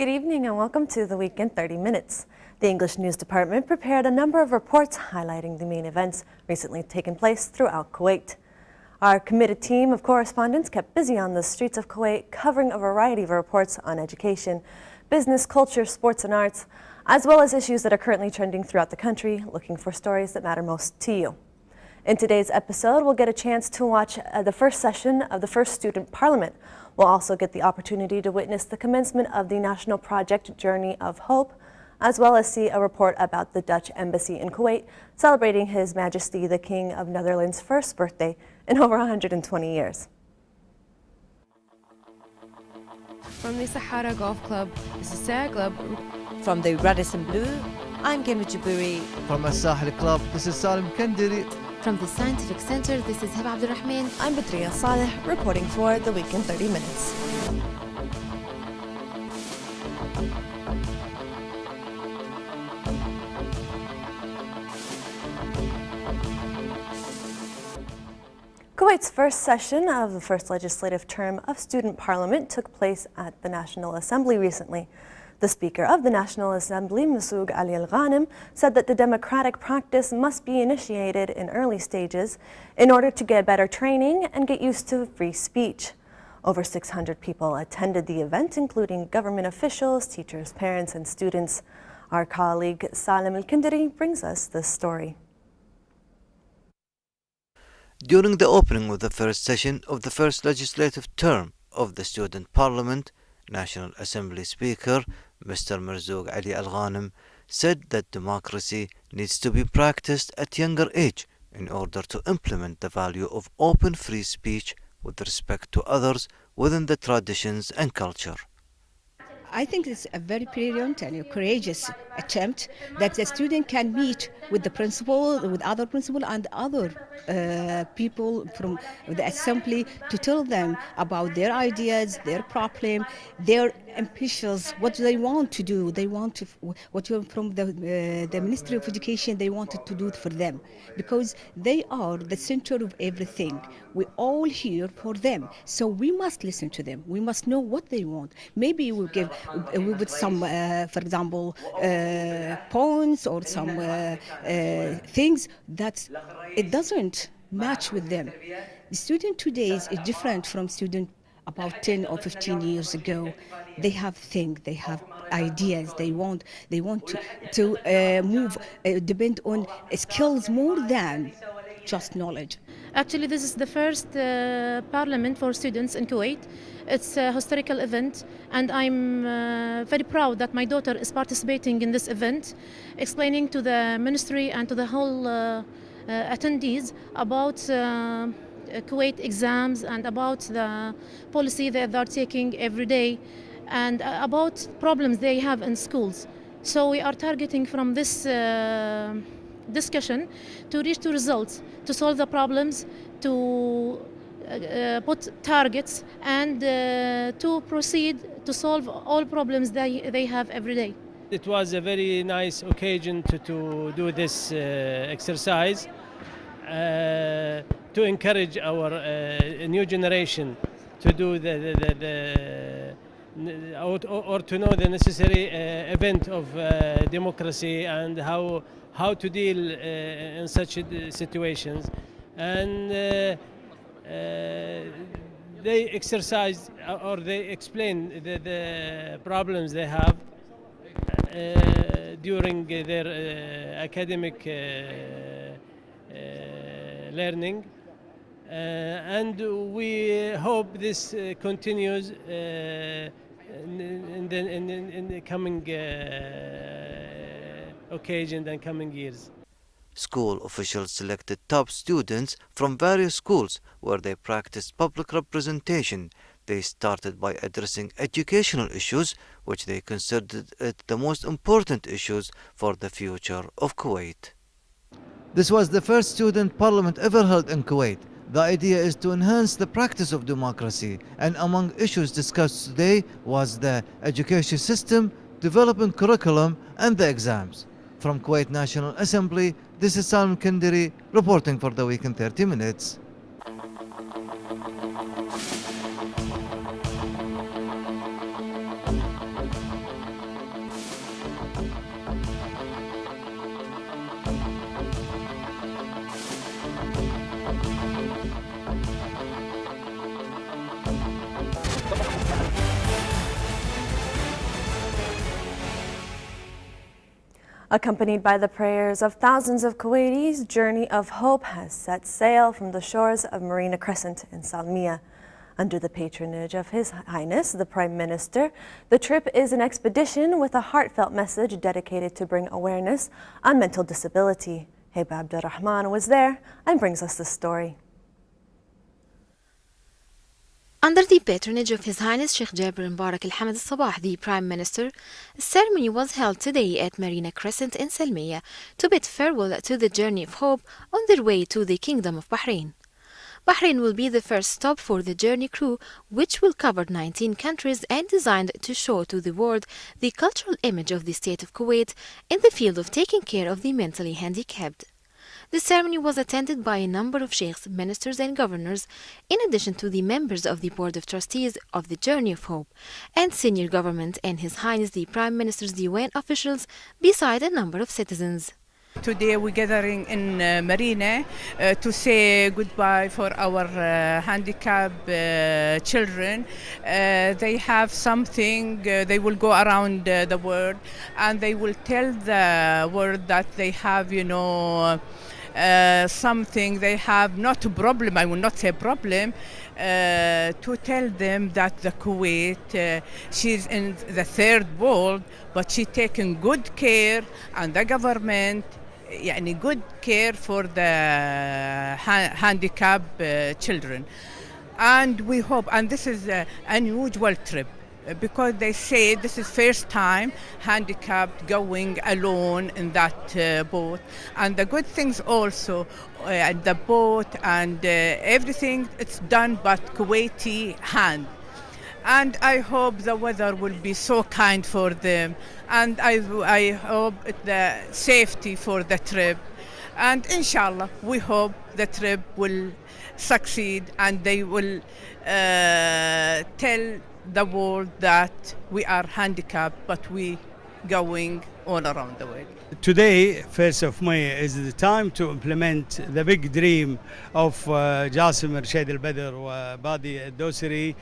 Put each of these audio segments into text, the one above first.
Good evening and welcome to the Week in 30 Minutes. The English News Department prepared a number of reports highlighting the main events recently taken place throughout Kuwait. Our committed team of correspondents kept busy on the streets of Kuwait, covering a variety of reports on education, business, culture, sports and arts, as well as issues that are currently trending throughout the country, looking for stories that matter most to you. In today's episode, we'll get a chance to watch the first session of the first Student Parliament. We'll also get the opportunity to witness the commencement of the national project Journey of Hope, as well as see a report about the Dutch Embassy in Kuwait celebrating His Majesty the King of Netherlands' first birthday in over 120 years. From the Sahara Golf Club, this is Sarah Club. From the Radisson Blue, I'm Kenwa Jaburi. From Al-Sahel Club, this is Salim Kandiri. From the Scientific Center, this is Hiba Abdurrahman. I'm Badriya Saleh, reporting for the Week in 30 Minutes. Kuwait's first session of the first legislative term of Student Parliament took place at the National Assembly recently. The Speaker of the National Assembly, Masoug Ali Al-Ghanem, said that the democratic practice must be initiated in early stages in order to get better training and get used to free speech. Over 600 people attended the event, including government officials, teachers, parents, and students. Our colleague Salim Al-Kandiri brings us this story. During the opening of the first session of the first legislative term of the Student Parliament, National Assembly Speaker Mr. Marzouk Ali Al-Ghanem said that democracy needs to be practiced at younger age in order to implement the value of open free speech with respect to others within the traditions and culture. I think it's a very brilliant and courageous attempt that the student can meet with the principal, with other principal and other people from the assembly to tell them about their ideas, their problem, their ambitions, what they want to do. They want to, from the Ministry of Education, they wanted to do it for them because they are the center of everything. We're all here for them, so we must listen to them. We must know what they want. Maybe we'll give with some, for example, points or some things that it doesn't match with them. The student today is different from student about 10 or 15 years ago. They have things, they have ideas, they want to move, depend on skills more than just knowledge. Actually, this is the first parliament for students in Kuwait. It's a historical event, and I'm very proud that my daughter is participating in this event, explaining to the ministry and to the whole attendees about Kuwait exams and about the policy that they're taking every day and about problems they have in schools. So we are targeting from this discussion to reach to results, to solve the problems, to put targets and to proceed to solve all problems they have every day. It was a very nice occasion to do this exercise to encourage our new generation to do or to know the necessary event of democracy and how to deal in such situations. And they exercise or they explain the problems they have during their academic learning, and we hope this continues in the coming occasions and coming years. School officials selected top students from various schools where they practiced public representation. They started by addressing educational issues, which they considered the most important issues for the future of Kuwait. This was the first student parliament ever held in Kuwait. The idea is to enhance the practice of democracy, and among issues discussed today was the education system, development curriculum, and the exams. From Kuwait National Assembly, this is Salim Kandiri reporting for the Week in 30 Minutes. Accompanied by the prayers of thousands of Kuwaitis, Journey of Hope has set sail from the shores of Marina Crescent in Salmiya. Under the patronage of His Highness, the Prime Minister, the trip is an expedition with a heartfelt message dedicated to bring awareness on mental disability. Heba Abdurrahman was there and brings us this story. Under the patronage of His Highness Sheikh Jabir Mbarak Al Hamad Al Sabah, the Prime Minister, a ceremony was held today at Marina Crescent in Salmiya to bid farewell to the Journey of Hope on their way to the Kingdom of Bahrain. Bahrain will be the first stop for the journey crew, which will cover 19 countries and designed to show to the world the cultural image of the State of Kuwait in the field of taking care of the mentally handicapped. The ceremony was attended by a number of sheikhs, ministers and governors, in addition to the members of the Board of Trustees of the Journey of Hope, and senior government and His Highness the Prime Minister's UN officials, beside a number of citizens. Today we're gathering in Marina to say goodbye for our handicapped children. They have something, they will go around the world and they will tell the world that they have, something, they have not a problem, I will not say problem, to tell them that the Kuwait, she's in the third world, but she's taking good care, and the government, good care for the handicapped children. And we hope, and this is an unusual trip, because they say this is first time handicapped going alone in that boat. And the good things also, the boat and everything, it's done by Kuwaiti hand. And I hope the weather will be so kind for them. And I hope the safety for the trip. And inshallah, we hope the trip will succeed and they will tell the world that we are handicapped, but we going all around the world. Today, 1st of May, is the time to implement the big dream of Jasim Rashid Al-Badr or Badi Al-Dosiri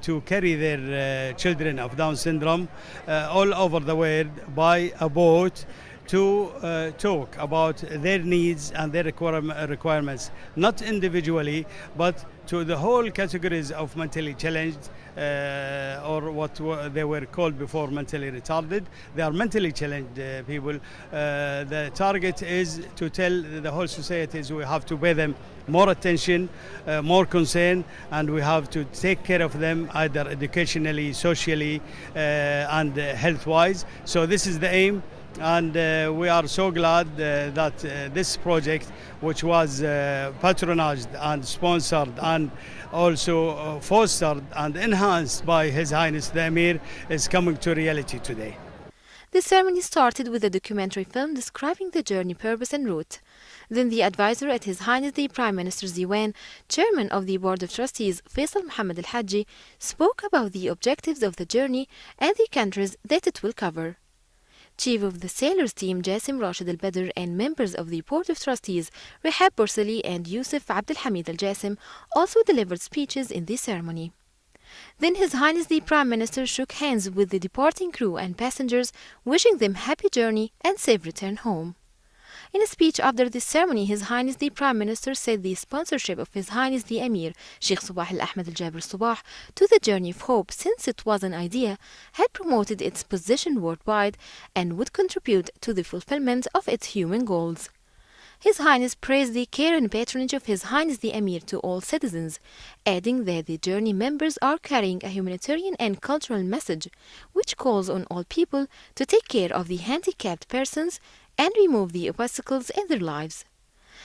to carry their children of Down syndrome all over the world by a boat to talk about their needs and their requirements, not individually, but to the whole categories of mentally challenged, or what they were called before mentally retarded. They are mentally challenged people. The target is to tell the whole society is we have to pay them more attention, more concern, and we have to take care of them either educationally, socially, and health-wise. So this is the aim. And we are so glad that this project, which was patronized and sponsored and also fostered and enhanced by His Highness the Emir, is coming to reality today. The ceremony started with a documentary film describing the journey purpose and route. Then the advisor at His Highness the Prime Minister's UN, Chairman of the Board of Trustees, Faisal Muhammad Al-Hajji, spoke about the objectives of the journey and the countries that it will cover. Chief of the Sailors Team Jasim Rashid Al-Badr and members of the Board of Trustees Rehab Borsali and Yusuf Abdul Hamid Al-Jasim also delivered speeches in the ceremony. Then His Highness the Prime Minister shook hands with the departing crew and passengers, wishing them happy journey and safe return home. In a speech after the ceremony, His Highness the Prime Minister said the sponsorship of His Highness the Emir, Sheikh Sabah Al-Ahmed Al-Jabir Sabah, to the Journey of Hope, since it was an idea, had promoted its position worldwide and would contribute to the fulfillment of its human goals. His Highness praised the care and patronage of His Highness the Emir to all citizens, adding that the journey members are carrying a humanitarian and cultural message, which calls on all people to take care of the handicapped persons and remove the obstacles in their lives.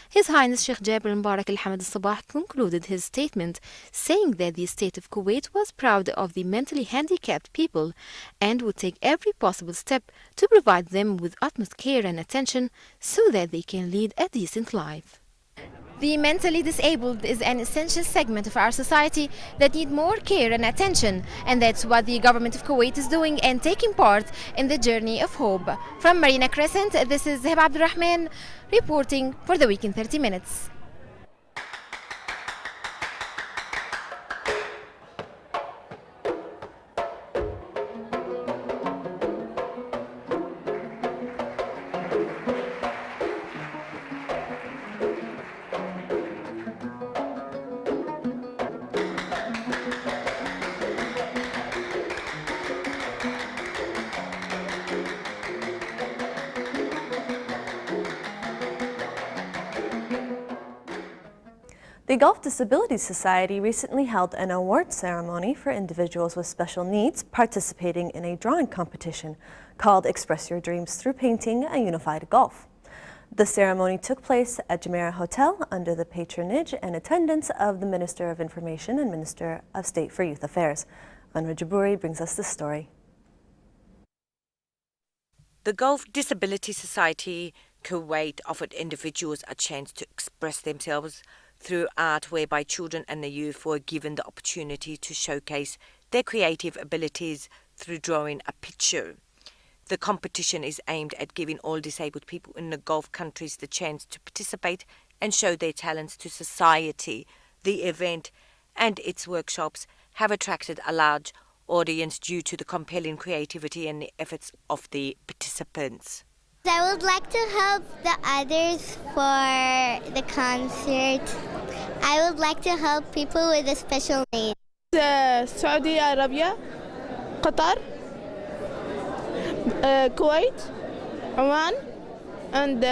His Highness Sheikh Jabir Mbarak Al Hamad Al Sabah concluded his statement saying that the State of Kuwait was proud of the mentally handicapped people and would take every possible step to provide them with utmost care and attention so that they can lead a decent life. The mentally disabled is an essential segment of our society that need more care and attention, and that's what the government of Kuwait is doing and taking part in the Journey of Hope. From Marina Crescent, this is Heba Abdurrahman reporting for the Week in 30 Minutes. The Gulf Disability Society recently held an award ceremony for individuals with special needs participating in a drawing competition called Express Your Dreams Through Painting a Unified Gulf. The ceremony took place at Jumeirah Hotel under the patronage and attendance of the Minister of Information and Minister of State for Youth Affairs. Manra Jabouri brings us this story. The Gulf Disability Society Kuwait offered individuals a chance to express themselves through art, whereby children and the youth were given the opportunity to showcase their creative abilities through drawing a picture. The competition is aimed at giving all disabled people in the Gulf countries the chance to participate and show their talents to society. The event and its workshops have attracted a large audience due to the compelling creativity and the efforts of the participants. I would like to help the others for the concert. I would like to help people with a special needs. Saudi Arabia, Qatar, Kuwait, Oman, and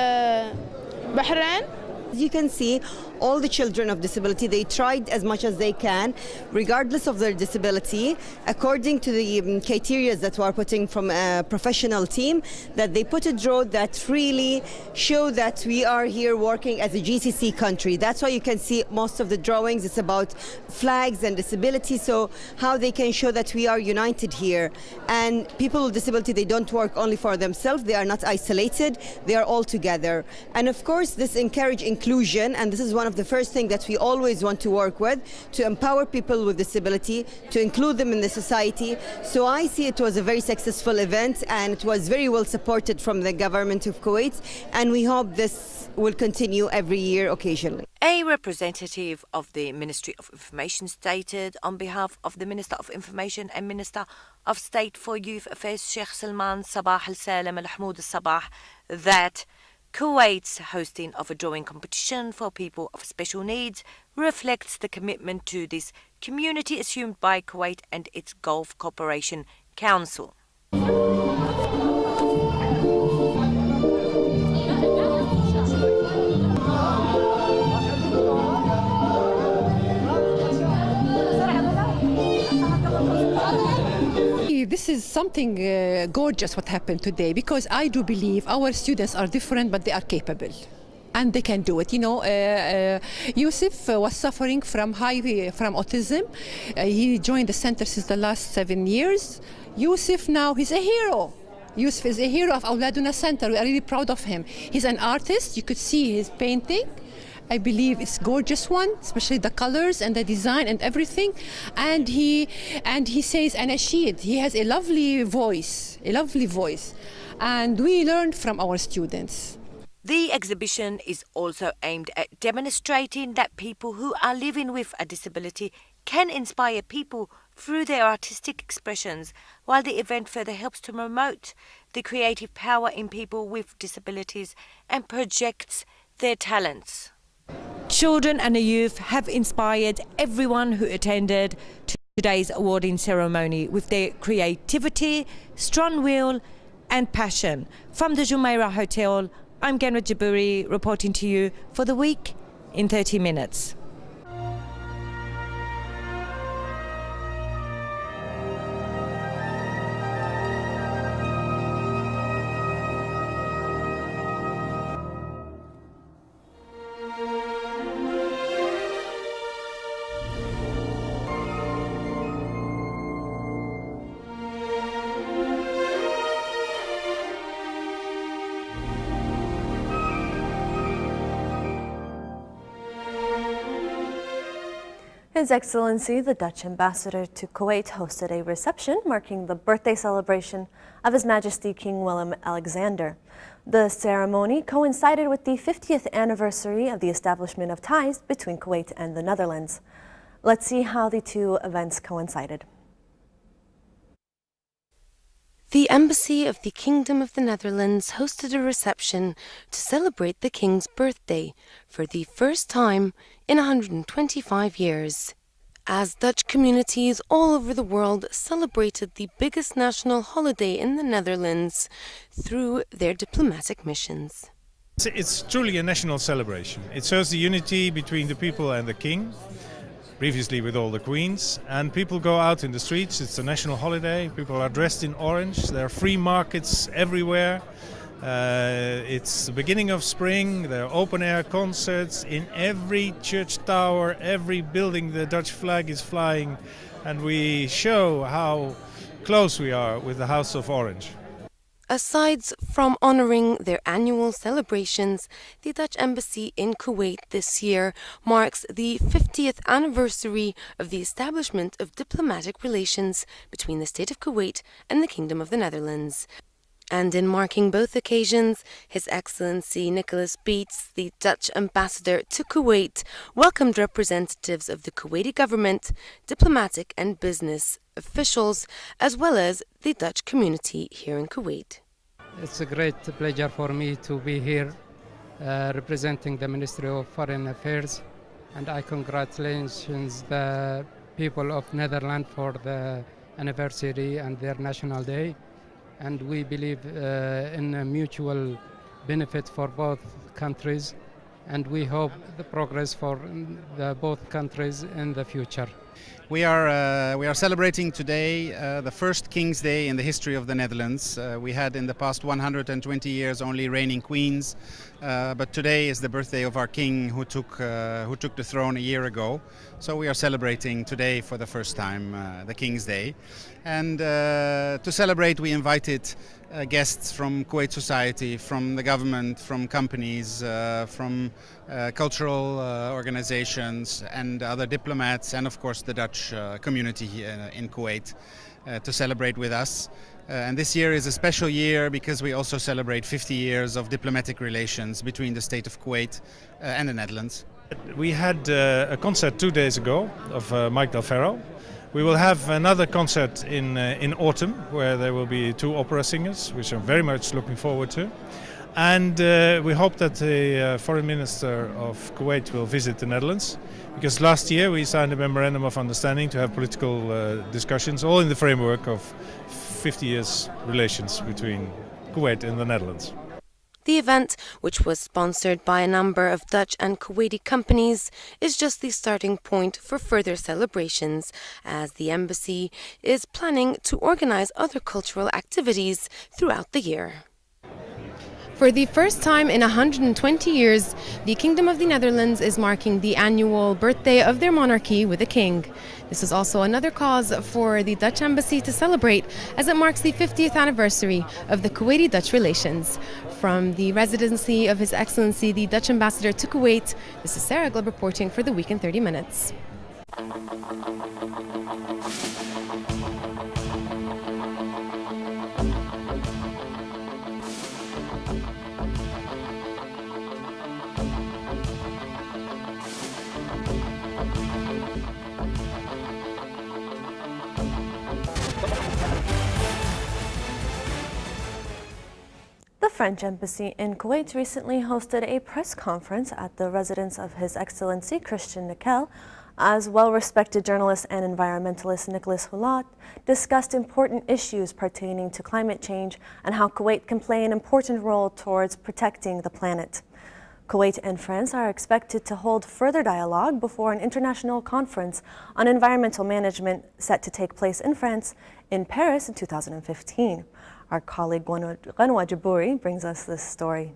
Bahrain. As you can see, all the children of disability, they tried as much as they can, regardless of their disability, according to the criteria that we are putting from a professional team, that they put a draw that really show that we are here working as a GCC country. That's why you can see most of the drawings, it's about flags and disability, so how they can show that we are united here. And people with disability, they don't work only for themselves, they are not isolated, they are all together. And of course, this encourages inclusion, and this is one of the first things that we always want to work with, to empower people with disability, to include them in the society. So I see it was a very successful event, and it was very well supported from the government of Kuwait, and we hope this will continue every year occasionally. A representative of the Ministry of Information stated on behalf of the Minister of Information and Minister of State for Youth Affairs, Sheikh Salman Sabah Al-Salam Al-Hamoud Al-Sabah, that Kuwait's hosting of a drawing competition for people of special needs reflects the commitment to this community assumed by Kuwait and its Gulf Cooperation Council. This is something gorgeous what happened today, because I do believe our students are different, but they are capable and they can do it. You know, Yusuf was suffering from autism. He joined the center since the last 7 years. Yusuf now, he's a hero. Yusuf is a hero of Awladuna Center. We are really proud of him. He's an artist. You could see his painting. I believe it's gorgeous one, especially the colors and the design and everything. And he says anashid. He has a lovely voice, and we learned from our students. The exhibition is also aimed at demonstrating that people who are living with a disability can inspire people through their artistic expressions, while the event further helps to promote the creative power in people with disabilities and projects their talents. Children and the youth have inspired everyone who attended today's awarding ceremony with their creativity, strong will and passion. From the Jumeirah Hotel, I'm Manra Jabouri reporting to you for the week in 30 minutes. His Excellency, the Dutch Ambassador to Kuwait, hosted a reception marking the birthday celebration of His Majesty King Willem-Alexander. The ceremony coincided with the 50th anniversary of the establishment of ties between Kuwait and the Netherlands. Let's see how the two events coincided. The Embassy of the Kingdom of the Netherlands hosted a reception to celebrate the King's birthday for the first time in 125 years, as Dutch communities all over the world celebrated the biggest national holiday in the Netherlands through their diplomatic missions. It's truly a national celebration. It shows the unity between the people and the king, previously with all the queens, and people go out in the streets. It's a national holiday. People are dressed in orange. There are free markets everywhere. It's the beginning of spring. There are open-air concerts in every church tower, every building. The Dutch flag is flying, and we show how close we are with the House of Orange. Aside from honoring their annual celebrations, the Dutch Embassy in Kuwait this year marks the 50th anniversary of the establishment of diplomatic relations between the State of Kuwait and the Kingdom of the Netherlands. And in marking both occasions, His Excellency Nicholas Beets, the Dutch ambassador to Kuwait, welcomed representatives of the Kuwaiti government, diplomatic and business officials, as well as the Dutch community here in Kuwait. It's a great pleasure for me to be here representing the Ministry of Foreign Affairs, and I congratulate the people of Netherlands for the anniversary and their National Day. And we believe in a mutual benefit for both countries, and we hope the progress for both countries in the future. We are celebrating today the first King's Day in the history of the Netherlands. We had in the past 120 years only reigning queens, but today is the birthday of our king who took the throne a year ago. So we are celebrating today for the first time the King's Day. And to celebrate, we invited guests from Kuwait society, from the government, from companies, from cultural organizations and other diplomats, and of course the Dutch community in Kuwait to celebrate with us. And this year is a special year because we also celebrate 50 years of diplomatic relations between the State of Kuwait and the Netherlands. We had a concert 2 days ago of Mike Del Ferro. We will have another concert in autumn where there will be 2 opera singers, which I'm very much looking forward to. And we hope that the Foreign Minister of Kuwait will visit the Netherlands, because last year we signed a memorandum of understanding to have political discussions, all in the framework of 50 years relations between Kuwait and the Netherlands. The event, which was sponsored by a number of Dutch and Kuwaiti companies, is just the starting point for further celebrations, as the embassy is planning to organize other cultural activities throughout the year. For the first time in 120 years, the Kingdom of the Netherlands is marking the annual birthday of their monarchy with a king. This is also another cause for the Dutch Embassy to celebrate, as it marks the 50th anniversary of the Kuwaiti-Dutch relations. From the residency of His Excellency, the Dutch Ambassador to Kuwait, this is Sarah Gleb reporting for the Week in 30 Minutes. The French Embassy in Kuwait recently hosted a press conference at the residence of His Excellency Christian Nickel, as well-respected journalist and environmentalist Nicolas Hulot discussed important issues pertaining to climate change and how Kuwait can play an important role towards protecting the planet. Kuwait and France are expected to hold further dialogue before an international conference on environmental management set to take place in France in Paris in 2015. Our colleague Ghanwa Jabouri brings us this story.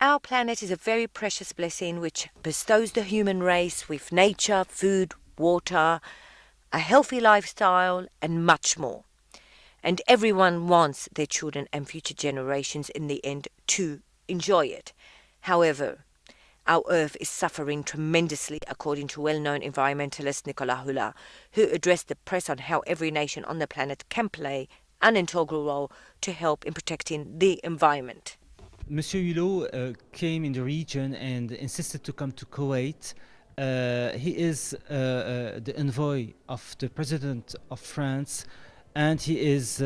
Our planet is a very precious blessing which bestows the human race with nature, food, water, a healthy lifestyle and much more. And everyone wants their children and future generations in the end to enjoy it. However, our Earth is suffering tremendously, according to well-known environmentalist Nicolas Hulot, who addressed the press on how every nation on the planet can play an integral role to help in protecting the environment. Monsieur Hulot came in the region and insisted to come to Kuwait. He is the envoy of the President of France, and he is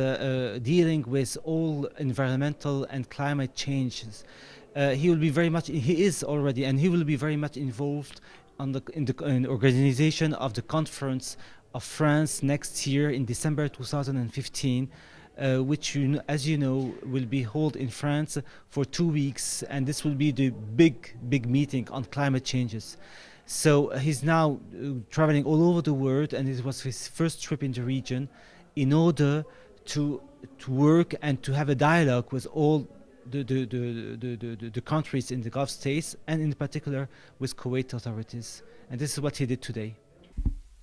dealing with all environmental and climate changes. He will be very much, he is already, and he will be very much involved in the organization of the conference of France next year in December 2015. which, as you know, will be held in France for 2 weeks, and this will be the big meeting on climate changes. So he's now traveling all over the world, and it was his first trip in the region in order to work and to have a dialogue with all the countries in the Gulf states, and in particular with Kuwait authorities. And this is what he did today.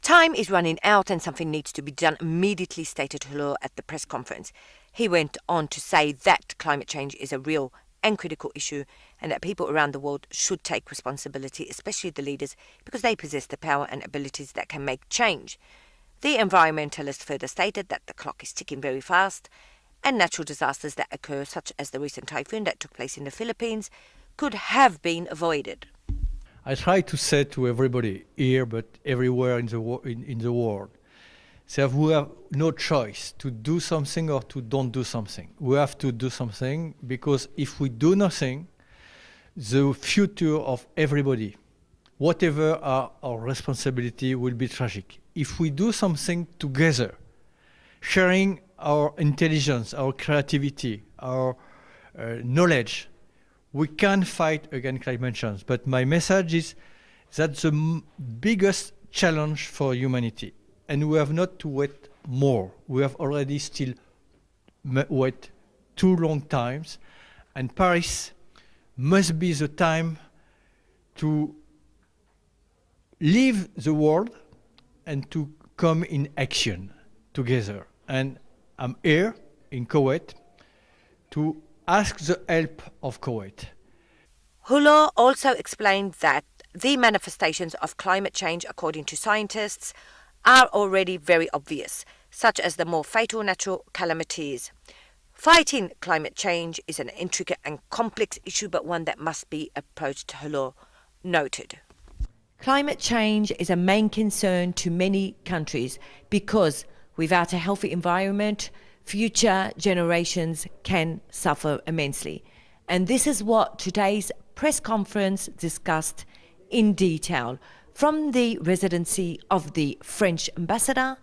Time is running out and something needs to be done immediately, stated Hulur at the press conference. He went on to say that climate change is a real and critical issue and that people around the world should take responsibility, especially the leaders, because they possess the power and abilities that can make change. The environmentalist further stated that the clock is ticking very fast and natural disasters that occur, such as the recent typhoon that took place in the Philippines, could have been avoided. I try to say to everybody here, but everywhere in the world, that we have no choice to do something or to don't do something. We have to do something, because if we do nothing, the future of everybody, whatever our responsibility, will be tragic. If we do something together, sharing our intelligence, our creativity, our knowledge, we can fight against climate change. But my message is that the biggest challenge for humanity, and we have not to wait more. We have already still wait too long times, and Paris must be the time to leave the world and to come in action together. And I'm here in Kuwait to ask the help of Kuwait. Hulur also explained that the manifestations of climate change, according to scientists, are already very obvious, such as the more fatal natural calamities. Fighting climate change is an intricate and complex issue, but one that must be approached, Hulur noted. Climate change is a main concern to many countries because without a healthy environment, future generations can suffer immensely. And this is what today's press conference discussed in detail. From the residency of the French ambassador,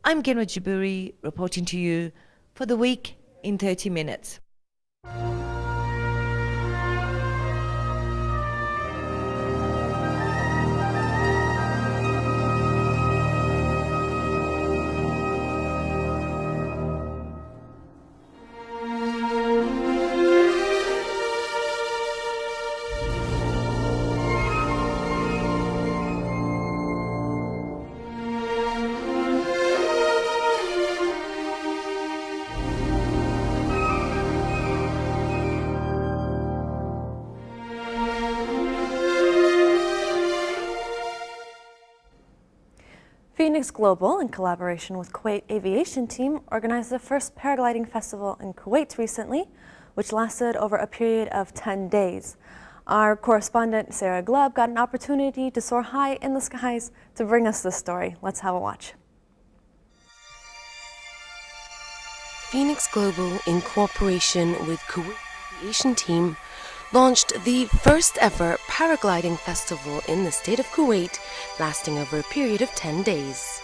I'm Genwa Jaburi reporting to you for the week in 30 minutes. Phoenix Global, in collaboration with Kuwait Aviation Team, organized the first Paragliding Festival in Kuwait recently, which lasted over a period of 10 days. Our correspondent, Sarah Glub, got an opportunity to soar high in the skies to bring us this story. Let's have a watch. Phoenix Global, in cooperation with Kuwait Aviation Team, launched the first ever Paragliding Festival in the state of Kuwait, lasting over a period of 10 days,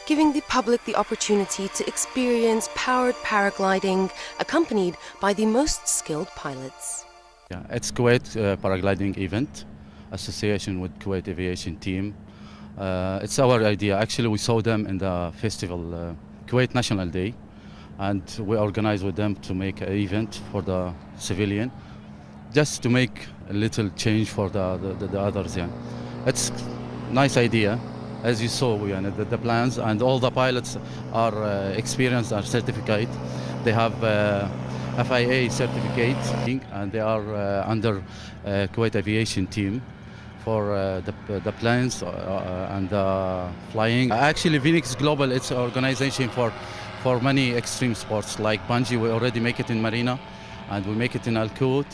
giving the public the opportunity to experience powered paragliding accompanied by the most skilled pilots. Yeah, it's Kuwait Paragliding Event, association with Kuwait Aviation Team. It's our idea. Actually, we saw them in the festival, Kuwait National Day, and we organized with them to make an event for the civilian, just to make a little change for the others. Yeah. It's a nice idea. As you saw, the plans, and all the pilots are experienced, are certificate. They have FIA certificate, and they are under Kuwait Aviation Team for the planes and flying. Actually, Phoenix Global, it's an organization for many extreme sports, like bungee. We already make it in Marina, and we make it in Al Quoit.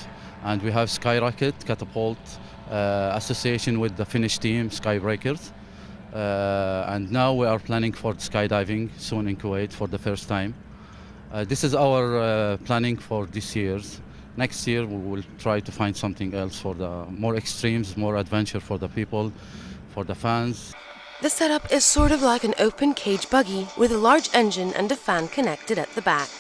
And we have Skyrocket, Catapult, association with the Finnish team, Skybreakers. And now we are planning for skydiving soon in Kuwait for the first time. This is our planning for this year. Next year we will try to find something else for the more extremes, more adventure for the people, for the fans. The setup is sort of like an open cage buggy with a large engine and a fan connected at the back.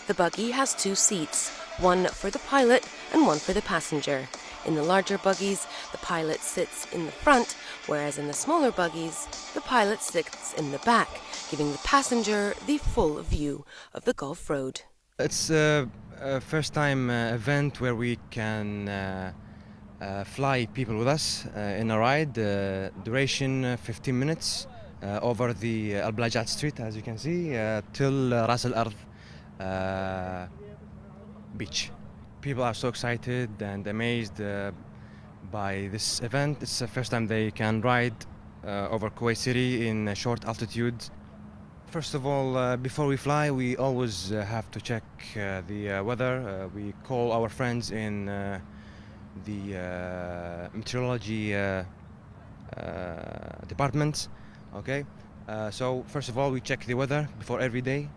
The buggy has 2 seats, one for the pilot and one for the passenger. In the larger buggies, the pilot sits in the front, whereas in the smaller buggies, the pilot sits in the back, giving the passenger the full view of the Gulf Road. It's a first time event where we can fly people with us in a ride, duration 15 minutes over the Al Blajat Street, as you can see, till Ras Al Ard beach. People are so excited and amazed by this event. It's the first time they can ride over Kuwait City in a short altitude. First of all, before we fly, we always have to check the weather. We call our friends in the meteorology department. Okay, so first of all, we check the weather before every day.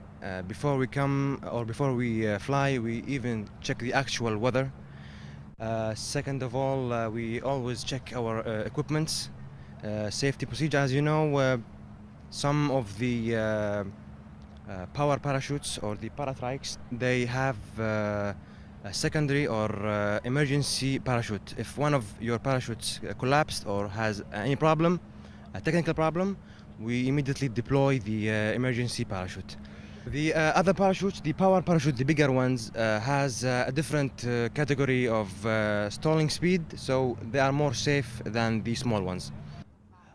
Before we come or before we fly, we even check the actual weather. Second of all, we always check our equipment, safety procedure. As you know, some of the power parachutes or the paratrikes, they have a secondary or emergency parachute. If one of your parachutes collapsed or has any problem, a technical problem, we immediately deploy the emergency parachute. The other parachutes, the power parachute, the bigger ones, has a different category of stalling speed, so they are more safe than the small ones.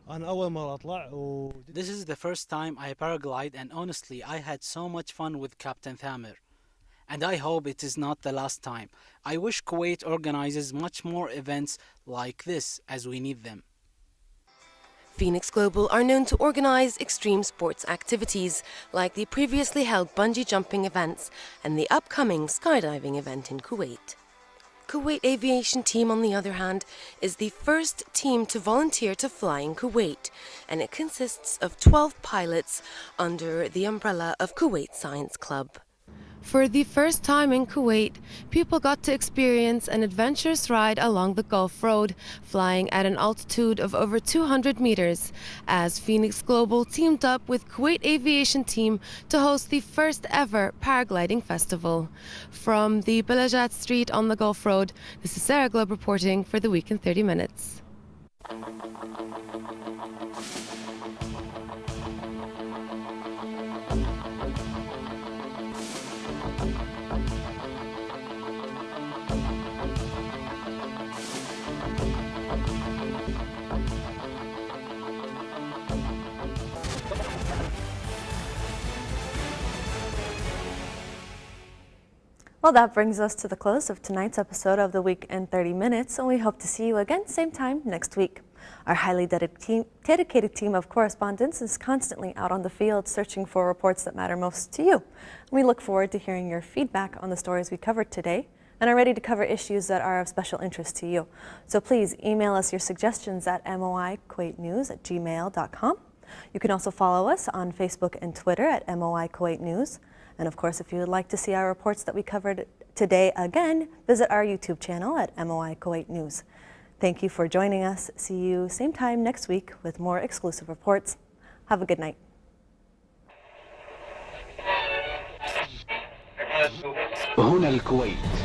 This is the first time I paraglide, and honestly I had so much fun with Captain Thamer. And I hope it is not the last time. I wish Kuwait organizes much more events like this, as we need them. Phoenix Global are known to organize extreme sports activities like the previously held bungee jumping events and the upcoming skydiving event in Kuwait. Kuwait Aviation Team, on the other hand, is the first team to volunteer to fly in Kuwait, and it consists of 12 pilots under the umbrella of Kuwait Science Club. For the first time in Kuwait, people got to experience an adventurous ride along the Gulf Road, flying at an altitude of over 200 meters, as Phoenix Global teamed up with Kuwait Aviation Team to host the first ever Paragliding Festival. From the Balajat Street on the Gulf Road, this is Sarah Globe reporting for the Week in 30 Minutes. Well, that brings us to the close of tonight's episode of The Week in 30 Minutes, and we hope to see you again same time next week. Our highly dedicated team of correspondents is constantly out on the field searching for reports that matter most to you. We look forward to hearing your feedback on the stories we covered today and are ready to cover issues that are of special interest to you. So please email us your suggestions at moikuwaitnews@gmail.com. You can also follow us on Facebook and Twitter at MOI Kuwait News. And of course, if you would like to see our reports that we covered today again, visit our YouTube channel at MOI Kuwait News. Thank you for joining us. See you same time next week with more exclusive reports. Have a good night. هنا الكويت.